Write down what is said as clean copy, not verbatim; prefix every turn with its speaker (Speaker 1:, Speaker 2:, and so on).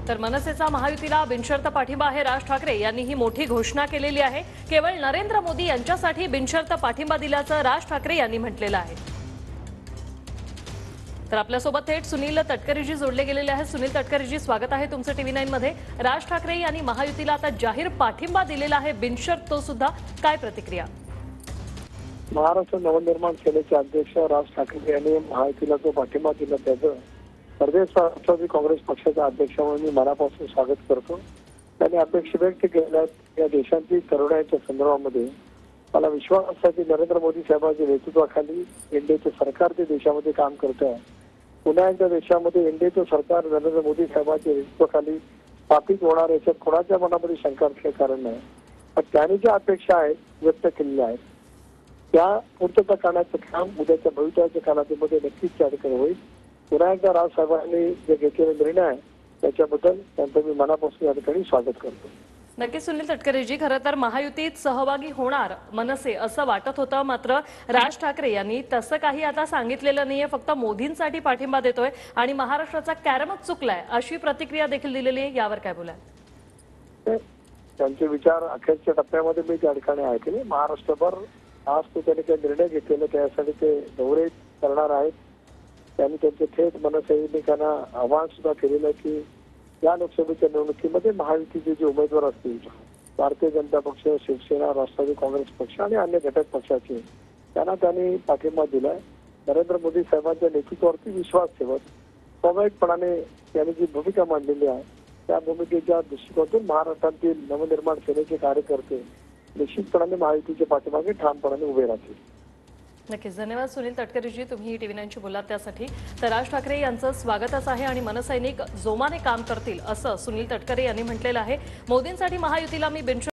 Speaker 1: तर मनसेचा महायुतीला बिनशर्त पाठिंबा आहे। राज ठाकरे यांनी ही मोठी घोषणा केलेली आहे। केवळ नरेंद्र मोदी यांच्यासाठी बिनशर्त पाठिंबा दिल्याचं राज ठाकरे यांनी म्हटलेलं आहे। तर आपल्यासोबत थेट सुनील तटकरेजी जोडले गेलेले आहेत। सुनील तटकरेजी, स्वागत आहे तुमचं TV9 मध्ये। राज ठाकरे यांनी महायुतीला आता जाहीर पाठिंबा दिलेला आहे, बिनशर्त तो सुद्धा, काय प्रतिक्रिया?
Speaker 2: महाराष्ट्र नवनिर्माण सेनेचे अध्यक्ष राज ठाकरे यांनी महायुतीला जो पाठिंबा दिला त्याचं प्रदेश राष्ट्रवादी काँग्रेस पक्षाचा अध्यक्ष म्हणून मी मनापासून स्वागत करतो। त्यांनी अपेक्षा व्यक्त केल्या या देशातील तरुणांच्या संदर्भामध्ये मला विश्वास आहे की नरेंद्र मोदी साहेबांच्या नेतृत्वाखाली एनडीएचे सरकार ते देशामध्ये काम करत आहे। पुन्हा एकदा देशामध्ये एनडीएचे सरकार नरेंद्र मोदी साहेबांच्या नेतृत्वाखाली स्थापित होणार याच्यात कोणाच्या मनामध्ये शंका असण्याचं कारण नाही। पण त्यांनी ज्या अपेक्षा आहेत व्यक्त केलेल्या आहेत त्या पूर्तता करण्याचं काम उद्याच्या भविष्याच्या कालावधीमध्ये नक्कीच त्या ठिकाणी होईल। पुन्हा एकदा राज साहेबांनी जे घेतलेला निर्णय आहे त्याच्याबद्दल त्यांचं मी मनापासून या ठिकाणी स्वागत करतो।
Speaker 1: नक्कीच सुनील तटकरेजी, खरं तर महायुतीत सहभागी होणार मनसे असं वाटत होतं, मात्र राज ठाकरे यांनी तसं काही आता सांगितलेलं नाहीये, फक्त मोदींसाठी पाठिंबा देतोय आणि महाराष्ट्राचा कॅरमच चुकलाय अशी प्रतिक्रिया देखील दिलेली आहे। यावर काय बोलाल?
Speaker 2: त्यांचे विचार अखेरच्या टप्प्यामध्ये मी त्या ठिकाणी ऐकले। महाराष्ट्रभर आज तो त्यांनी काही निर्णय घेतलेले त्यासाठी ते दौरे करणार आहेत। त्यांनी त्यांचे थेट मनसैनिकांना आवाहन सुद्धा केलेलं आहे की या लोकसभेच्या निवडणुकीमध्ये महायुतीचे जे उमेदवार असतील भारतीय जनता पक्ष, शिवसेना, राष्ट्रवादी काँग्रेस पक्ष आणि अन्य घटक पक्षाचे त्यांना त्यांनी पाठिंबा दिलाय। नरेंद्र मोदी साहेबांच्या नेतृत्वावरती विश्वास ठेवत स्वाभाविकपणाने त्यांनी जी भूमिका मांडलेली आहे त्या भूमिकेच्या दृष्टिकोनातून महाराष्ट्रातील नवनिर्माण सेनेचे कार्यकर्ते निश्चितपणाने महायुतीच्या पाठीमागे ठामपणाने उभे राहतील।
Speaker 1: नक्कीच, धन्यवाद सुनील तटकरेजी, तुम्ही TV9शी बोलात त्यासाठी। तर राज ठाकरे यांचं स्वागतच आहे आणि मनसैनिक जोमाने काम करतील असं सुनील तटकरे यांनी म्हटलेलं आहे। मोदींसाठी महायुतीला मी बिनशर्त